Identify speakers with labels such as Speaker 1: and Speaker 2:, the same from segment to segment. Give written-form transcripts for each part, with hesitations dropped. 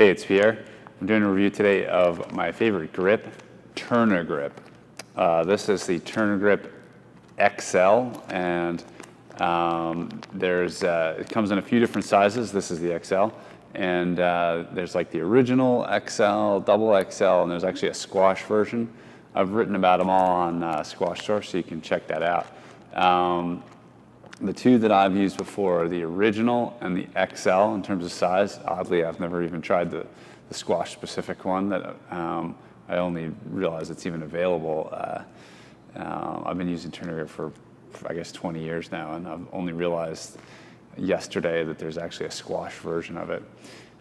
Speaker 1: Hey, it's Pierre. I'm doing a review today of my favorite grip, Tourna grip. This is the Tourna grip XL, and it comes in a few different sizes. This is the XL, and there's like the original XL, double XL, and there's actually a squash version. I've written about them all on Squash Source, so you can check that out. The two that I've used before are the original and the XL in terms of size. Oddly, I've never even tried the squash specific one. That I only realized it's even available. I've been using Tourna grip for I guess 20 years now, and I've only realized yesterday that there's actually a squash version of it.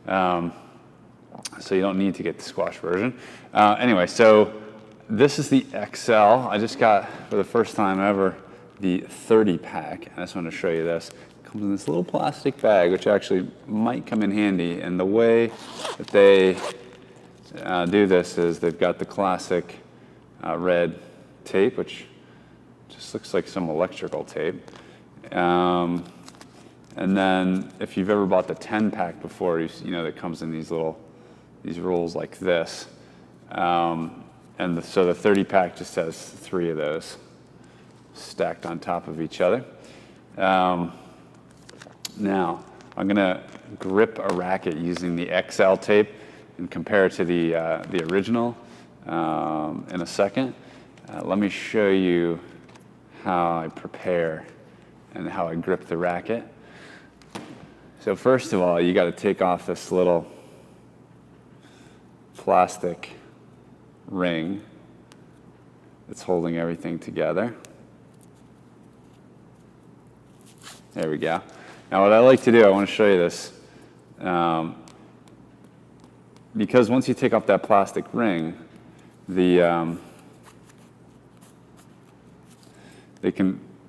Speaker 1: So you don't need to get the squash version. Anyway, so this is the XL. I just got, for the first time ever, the 30 pack. I just want to show you this. It comes in this little plastic bag, which actually might come in handy. And the way that they do this is they've got the classic red tape, which just looks like some electrical tape. And then if you've ever bought the 10 pack before, you know that comes in these rolls like this. So the 30 pack just has 3 of those stacked on top of each other. Now I'm gonna grip a racket using the XL tape and compare it to the original in a second. Let me show you how I prepare and how I grip the racket. So first of all, you got to take off this little plastic ring that's holding everything together. There we go. Now what I like to do, I want to show you this, because once you take off that plastic ring, the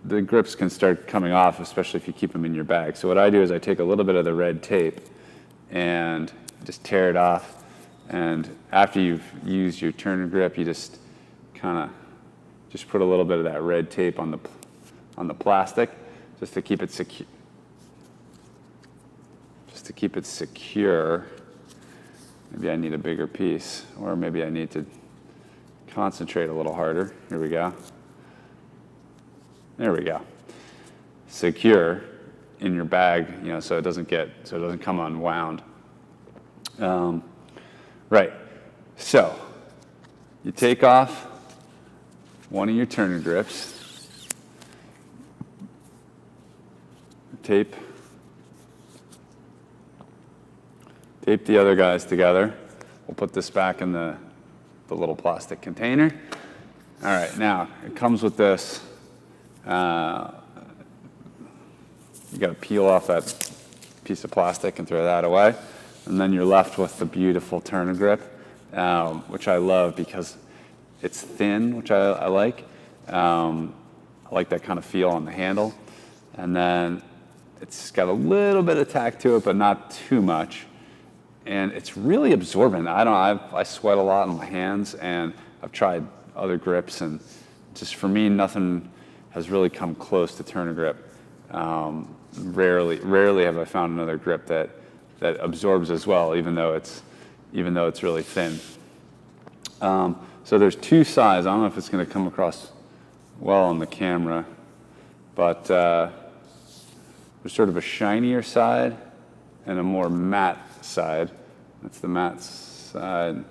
Speaker 1: grips can start coming off, especially if you keep them in your bag. So what I do is I take a little bit of the red tape and just tear it off. And after you've used your Tourna grip, you just kind of put a little bit of that red tape on the plastic, just to keep it secure. Just to keep it secure. Maybe I need a bigger piece, or maybe I need to concentrate a little harder. Here we go. There we go. Secure in your bag, so it doesn't come unwound. Right. So you take off one of your Tourna grips. Tape the other guys together. We'll put this back in the little plastic container. All right, now it comes with this. You got to peel off that piece of plastic and throw that away, and then you're left with the beautiful Tourna grip, which I love because it's thin, which I like. I like that kind of feel on the handle, and then it's got a little bit of tack to it, but not too much. And it's really absorbent. I sweat a lot on my hands, and I've tried other grips, and just for me, nothing has really come close to Tourna grip. Rarely have I found another grip that absorbs as well, even though it's really thin. So there's 2 sides. I don't know if it's going to come across well on the camera, but there's sort of a shinier side and a more matte side. That's the matte side.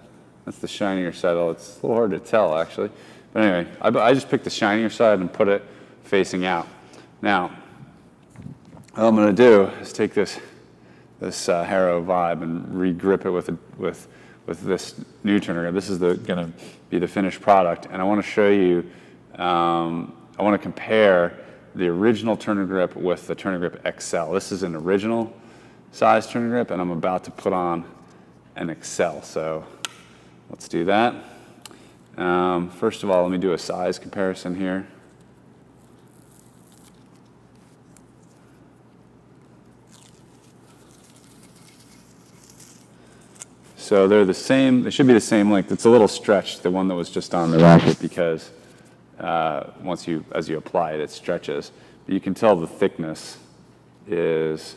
Speaker 1: That's the shinier side. Oh, it's a little hard to tell, actually. But anyway, I just picked the shinier side and put it facing out. Now, what I'm going to do is take this Harrow Vibe and re-grip it with this new Tourna grip. This is going to be the finished product, and I want to show you. I want to compare the original Tourna grip with the Tourna grip XL. This is an original size Tourna grip, and I'm about to put on an XL. So let's do that. First of all, let me do a size comparison here. So they're the same. They should be the same length. It's a little stretched, the one that was just on the racket, because as you apply it, it stretches. But you can tell the thickness is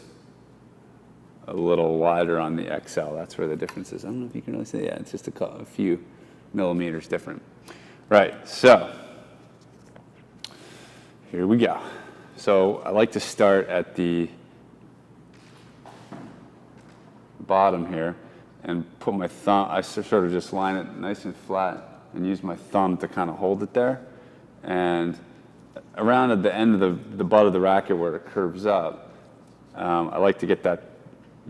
Speaker 1: a little wider on the XL. That's where the difference is. I don't know if you can really see. Yeah, it's just a few millimeters different. Right, so here we go. So I like to start at the bottom here and put my thumb, I sort of just line it nice and flat and use my thumb to kind of hold it there. And around at the end of the butt of the racket where it curves up, I like to get that,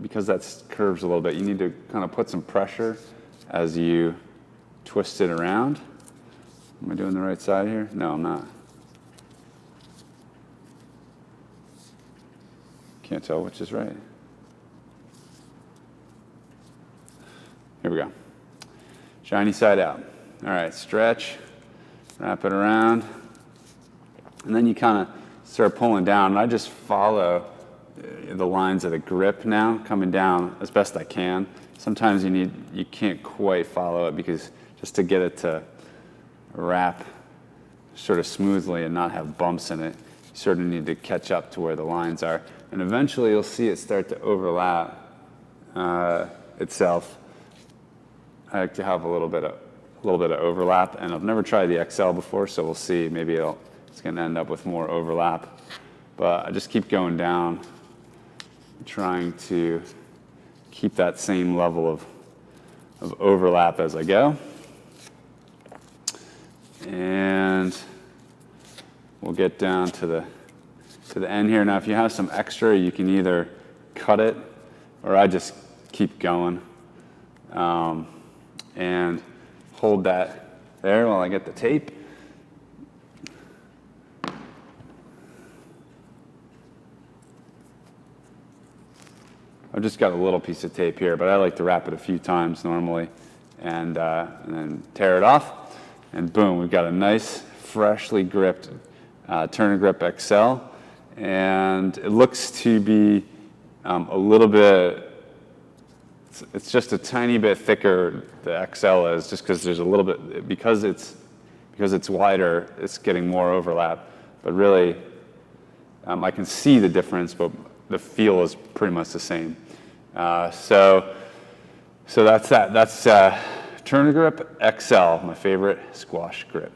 Speaker 1: because that curves a little bit, you need to kind of put some pressure as you twist it around. Am I doing the right side here? No, I'm not. Can't tell which is right. Here we go. Shiny side out. All right, stretch, wrap it around, and then you kind of start pulling down. And I just follow the lines of the grip now, coming down as best I can. Sometimes you can't quite follow it, because just to get it to wrap sort of smoothly and not have bumps in it, you sort of need to catch up to where the lines are. And eventually you'll see it start to overlap itself. I like to have a little bit of overlap, and I've never tried the XL before, so we'll see. Maybe it's going to end up with more overlap. But I just keep going down, trying to keep that same level of overlap as I go. And we'll get down to the end here. Now, if you have some extra, you can either cut it, or I just keep going. And hold that there while I get the tape. I've just got a little piece of tape here, but I like to wrap it a few times normally, and then tear it off, and boom, we've got a nice, freshly gripped Tourna Grip XL, and it looks to be a little bit. It's just a tiny bit thicker, the XL is, just because there's a little bit, because it's wider, it's getting more overlap. But really, I can see the difference, but the feel is pretty much the same. So that's that. That's Tourna Grip XL, my favorite squash grip.